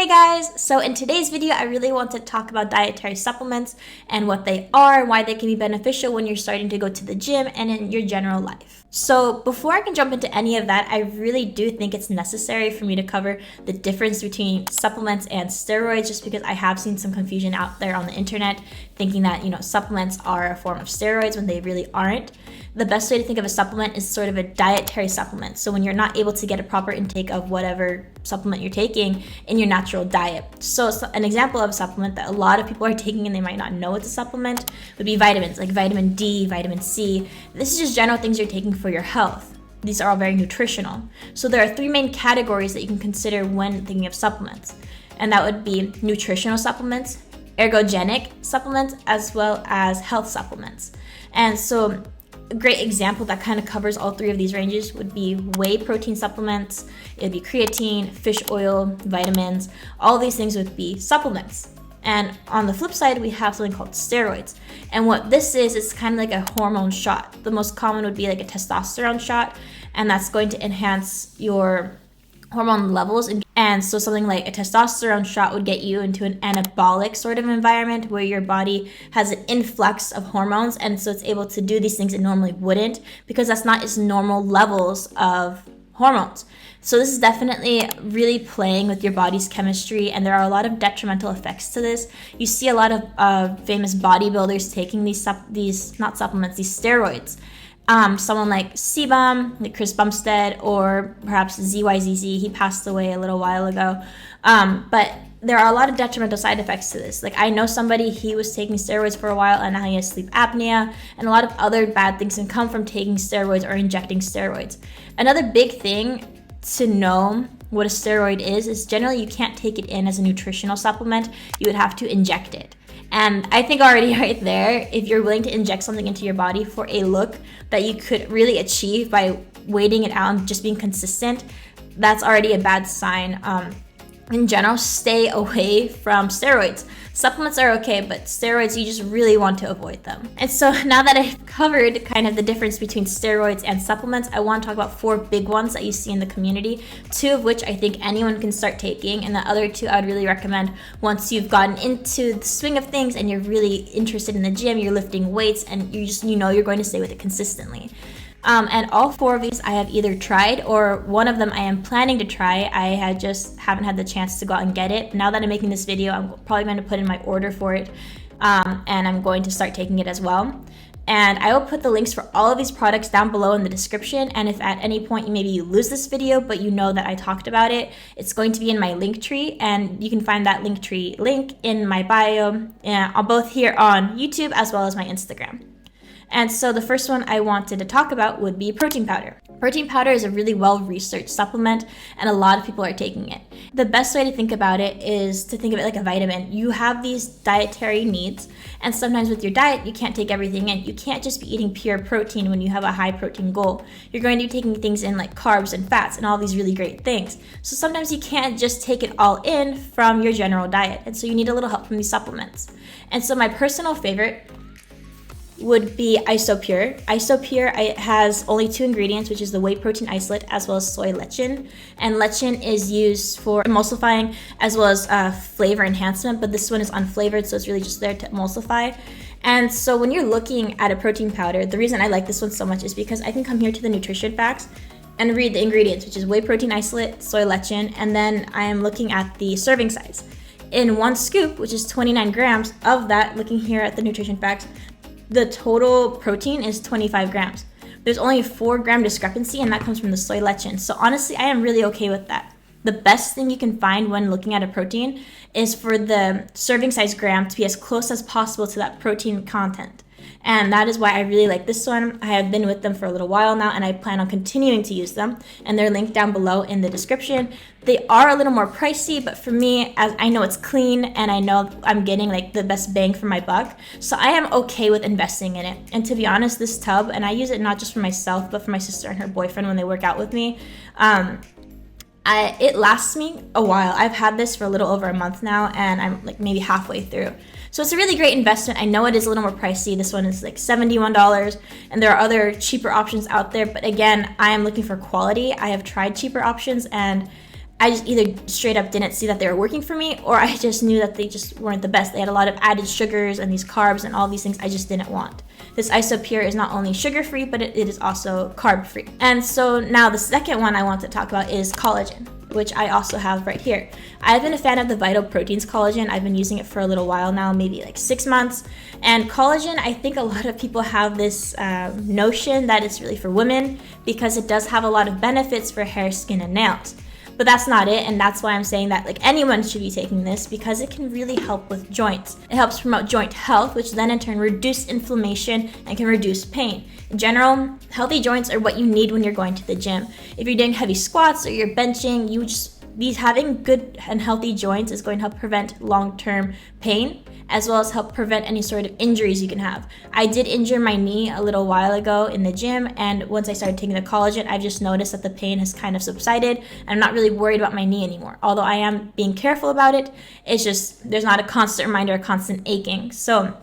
Hey guys! So in today's video, I really want to talk about dietary supplements and what they are and why they can be beneficial when you're starting to go to the gym and in your general life. So before I can jump into any of that, I really do think it's necessary for me to cover the difference between supplements and steroids, just because I have seen some confusion out there on the internet thinking that, supplements are a form of steroids when they really aren't. The best way to think of a supplement is sort of a dietary supplement. So when you're not able to get a proper intake of whatever supplement you're taking in your natural diet. So an example of a supplement that a lot of people are taking and they might not know it's a supplement would be vitamins, like vitamin D, vitamin C. This is just general things you're taking for your health. These are all very nutritional. So there are three main categories that you can consider when thinking of supplements. And that would be nutritional supplements, ergogenic supplements, as well as health supplements. And so a great example that kind of covers all three of these ranges would be whey protein supplements. It would be creatine, fish oil, vitamins. All of these things would be supplements. And on the flip side, we have something called steroids. And what this is kind of like a hormone shot. The most common would be like a testosterone shot, and that's going to enhance your hormone levels. And so something like a testosterone shot would get you into an anabolic sort of environment where your body has an influx of hormones, and so it's able to do these things it normally wouldn't, because that's not its normal levels of hormones. So this is definitely really playing with your body's chemistry, and there are a lot of detrimental effects to this. You see a lot of famous bodybuilders taking these steroids. Someone like Sebum, like Chris Bumstead, or perhaps ZYZZ. He passed away a little while ago. But there are a lot of detrimental side effects to this. Like, I know somebody, he was taking steroids for a while and now he has sleep apnea, and a lot of other bad things can come from taking steroids or injecting steroids. Another big thing to know what a steroid is generally you can't take it in as a nutritional supplement. You would have to inject it. And I think already right there, if you're willing to inject something into your body for a look that you could really achieve by waiting it out and just being consistent, that's already a bad sign. In general, stay away from steroids. Supplements are okay, but steroids, you just really want to avoid them. And so now that I've covered kind of the difference between steroids and supplements, I want to talk about four big ones that you see in the community, two of which I think anyone can start taking, and the other two I would really recommend once you've gotten into the swing of things and you're really interested in the gym, you're lifting weights, and you're going to stay with it consistently. And all four of these I have either tried, or one of them I am planning to try. I haven't had the chance to go out and get it. Now that I'm making this video, I'm probably going to put in my order for it, and I'm going to start taking it as well. And I will put the links for all of these products down below in the description, and if at any point maybe you lose this video but you know that I talked about it, it's going to be in my link tree, and you can find that link tree link in my bio, both here on YouTube as well as my Instagram. And so the first one I wanted to talk about would be protein powder. Protein powder is a really well-researched supplement, and a lot of people are taking it. The best way to think about it is to think of it like a vitamin. You have these dietary needs, and sometimes with your diet, you can't take everything in. You can't just be eating pure protein when you have a high protein goal. You're going to be taking things in like carbs and fats and all these really great things. So sometimes you can't just take it all in from your general diet, and so you need a little help from these supplements. And so my personal favorite would be Isopure. Isopure, it has only two ingredients, which is the whey protein isolate as well as soy lecithin. And lecithin is used for emulsifying as well as flavor enhancement, but this one is unflavored, so it's really just there to emulsify. And so when you're looking at a protein powder, the reason I like this one so much is because I can come here to the nutrition facts and read the ingredients, which is whey protein isolate, soy lecithin, and then I am looking at the serving size. In one scoop, which is 29 grams of that, looking here at the nutrition facts, the total protein is 25 grams. There's only a 4-gram discrepancy, and that comes from the soy lecithin. So honestly, I am really okay with that. The best thing you can find when looking at a protein is for the serving size gram to be as close as possible to that protein content. And that is why I really like this one. I have been with them for a little while now, and I plan on continuing to use them. And they're linked down below in the description. They are a little more pricey, but for me, as I know it's clean and I know I'm getting like the best bang for my buck, so I am okay with investing in it. And to be honest, this tub, and I use it not just for myself, but for my sister and her boyfriend when they work out with me, it lasts me a while. I've had this for a little over a month now, and I'm like maybe halfway through. So it's a really great investment. I know it is a little more pricey. This one is like $71, and there are other cheaper options out there. But again, I am looking for quality. I have tried cheaper options, and I just either straight up didn't see that they were working for me, or I just knew that they just weren't the best. They had a lot of added sugars and these carbs and all these things I just didn't want. This Isopure is not only sugar-free, but it is also carb-free. And so now the second one I want to talk about is collagen, which I also have right here. I've been a fan of the Vital Proteins collagen. I've been using it for a little while now, maybe like 6 months. And collagen, I think a lot of people have this notion that it's really for women because it does have a lot of benefits for hair, skin, and nails. But that's not it, and that's why I'm saying that like anyone should be taking this, because it can really help with joints. It helps promote joint health, which then in turn reduce inflammation and can reduce pain. In general, healthy joints are what you need when you're going to the gym. If you're doing heavy squats or you're benching, having good and healthy joints is going to help prevent long-term pain, as well as help prevent any sort of injuries you can have. I did injure my knee a little while ago in the gym, and once I started taking the collagen, I've just noticed that the pain has kind of subsided. I'm not really worried about my knee anymore. Although I am being careful about it, it's just there's not a constant reminder, a constant aching. So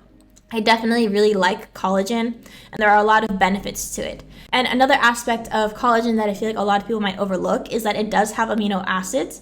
I definitely really like collagen, and there are a lot of benefits to it. And another aspect of collagen that I feel like a lot of people might overlook is that it does have amino acids.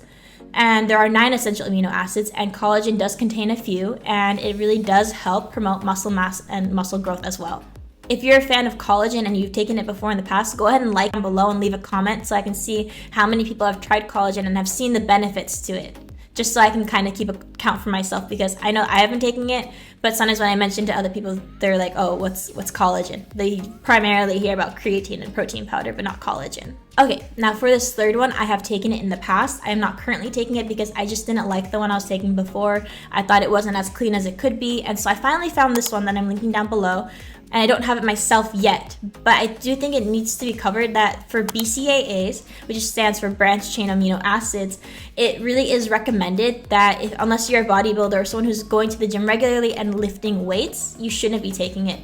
And there are 9 essential amino acids, and collagen does contain a few, and it really does help promote muscle mass and muscle growth as well. If you're a fan of collagen and you've taken it before in the past, go ahead and like down below and leave a comment so I can see how many people have tried collagen and have seen the benefits to it. Just so I can kind of keep a count for myself, because I know I haven't taken it, but sometimes when I mention to other people, they're like, oh, what's collagen? They primarily hear about creatine and protein powder, but not collagen. Okay, now for this third one, I have taken it in the past. I am not currently taking it because I just didn't like the one I was taking before. I thought it wasn't as clean as it could be, and so I finally found this one that I'm linking down below. And I don't have it myself yet, but I do think it needs to be covered that for BCAAs, which stands for branched chain amino acids, it really is recommended that unless you're a bodybuilder or someone who's going to the gym regularly and lifting weights, you shouldn't be taking it.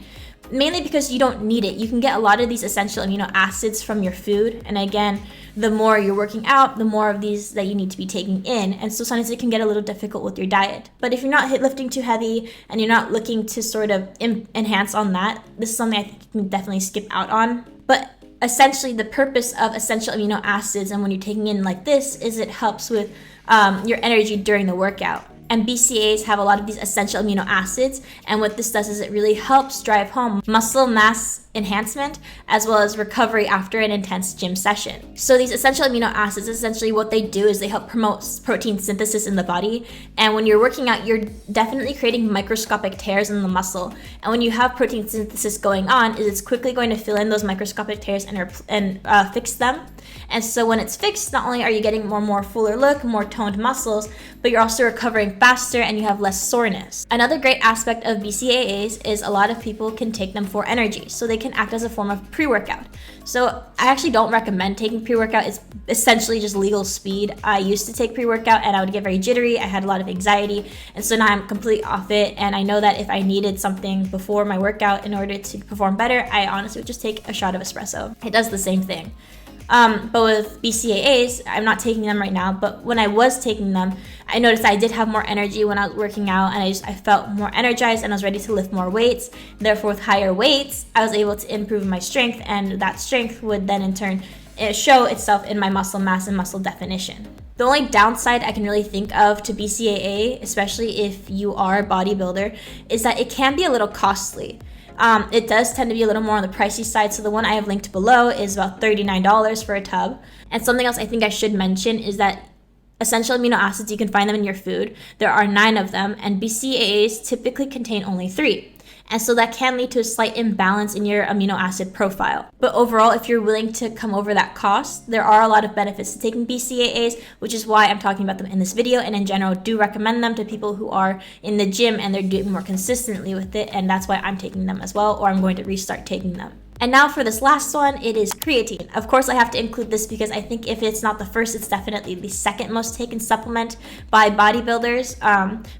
Mainly because you don't need it. You can get a lot of these essential amino acids from your food, and again, the more you're working out, the more of these that you need to be taking in, and so sometimes it can get a little difficult with your diet. But if you're not lifting too heavy and you're not looking to sort of enhance on that, this is something I think you can definitely skip out on. But essentially the purpose of essential amino acids, and when you're taking in like this, is it helps with your energy during the workout. And BCAAs have a lot of these essential amino acids, and what this does is it really helps drive home muscle mass enhancement as well as recovery after an intense gym session. So these essential amino acids, essentially what they do is they help promote protein synthesis in the body, and when you're working out, you're definitely creating microscopic tears in the muscle, and when you have protein synthesis going on, it's quickly going to fill in those microscopic tears and fix them. And so when it's fixed, not only are you getting more fuller look, more toned muscles, but you're also recovering faster and you have less soreness. Another great aspect of BCAAs is a lot of people can take them for energy, so they can act as a form of pre-workout. So I actually don't recommend taking pre-workout. It's essentially just legal speed. I used to take pre-workout and I would get very jittery. I had a lot of anxiety, and so now I'm completely off it, and I know that if I needed something before my workout in order to perform better, I honestly would just take a shot of espresso. It does the same thing. But with BCAAs, I'm not taking them right now, but when I was taking them, I noticed I did have more energy when I was working out, and I felt more energized and I was ready to lift more weights. Therefore, with higher weights, I was able to improve my strength, and that strength would then in turn show itself in my muscle mass and muscle definition. The only downside I can really think of to BCAA, especially if you are a bodybuilder, is that it can be a little costly. It does tend to be a little more on the pricey side, so the one I have linked below is about $39 for a tub. And something else I think I should mention is that essential amino acids, you can find them in your food. There are 9 of them, and BCAAs typically contain only 3. And so that can lead to a slight imbalance in your amino acid profile. But overall, if you're willing to come over that cost, there are a lot of benefits to taking BCAAs, which is why I'm talking about them in this video, and in general do recommend them to people who are in the gym and they're doing more consistently with it, and that's why I'm taking them as well, or I'm going to restart taking them. And now for this last one, it is creatine. Of course, I have to include this because I think if it's not the first, it's definitely the second most taken supplement by bodybuilders.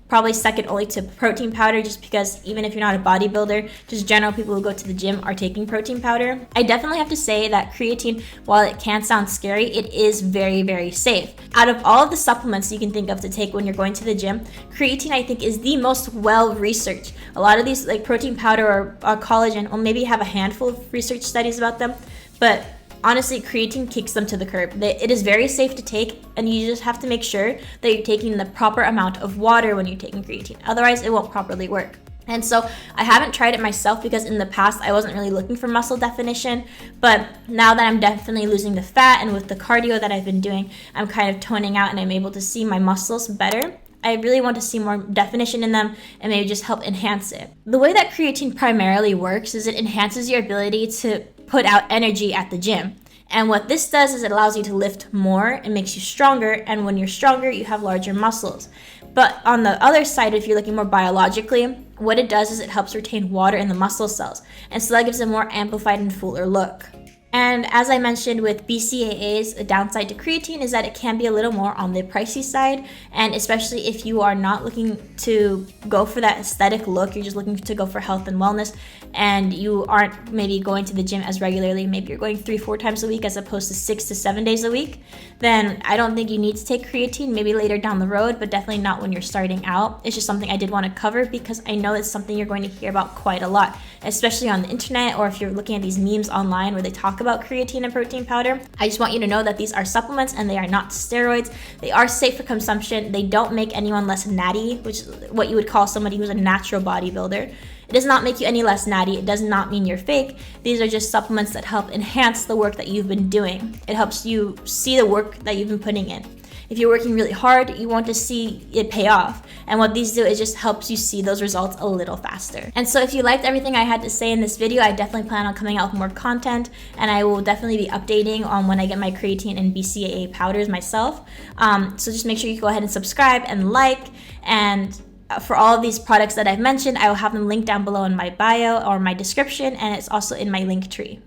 Probably second only to protein powder, just because even if you're not a bodybuilder, just general people who go to the gym are taking protein powder. I definitely have to say that creatine, while it can sound scary, it is very, very safe. Out of all of the supplements you can think of to take when you're going to the gym, creatine I think is the most well-researched. A lot of these like protein powder or collagen will maybe have a handful of research studies about them, but honestly, creatine kicks them to the curb. It is very safe to take, and you just have to make sure that you're taking the proper amount of water when you're taking creatine. Otherwise, it won't properly work. And so I haven't tried it myself because in the past I wasn't really looking for muscle definition, but now that I'm definitely losing the fat and with the cardio that I've been doing, I'm kind of toning out and I'm able to see my muscles better. I really want to see more definition in them and maybe just help enhance it. The way that creatine primarily works is it enhances your ability to put out energy at the gym. And what this does is it allows you to lift more, it makes you stronger, and when you're stronger, you have larger muscles. But on the other side, if you're looking more biologically, what it does is it helps retain water in the muscle cells, and so that gives a more amplified and fuller look. And as I mentioned with BCAAs, a downside to creatine is that it can be a little more on the pricey side, and especially if you are not looking to go for that aesthetic look, you're just looking to go for health and wellness, and you aren't maybe going to the gym as regularly, maybe you're going 3-4 times a week as opposed to 6 to 7 days a week, then I don't think you need to take creatine, maybe later down the road, but definitely not when you're starting out. It's just something I did want to cover because I know it's something you're going to hear about quite a lot, especially on the internet, or if you're looking at these memes online where they talk about creatine and protein powder. I just want you to know that these are supplements and they are not steroids. They are safe for consumption. They don't make anyone less natty, which is what you would call somebody who's a natural bodybuilder. It does not make you any less natty. It does not mean you're fake. These are just supplements that help enhance the work that you've been doing. It helps you see the work that you've been putting in. If you're working really hard, you want to see it pay off. And what these do is just helps you see those results a little faster. And so if you liked everything I had to say in this video, I definitely plan on coming out with more content, and I will definitely be updating on when I get my creatine and BCAA powders myself. So just make sure you go ahead and subscribe and like, and for all of these products that I've mentioned, I will have them linked down below in my bio or my description, and it's also in my link tree.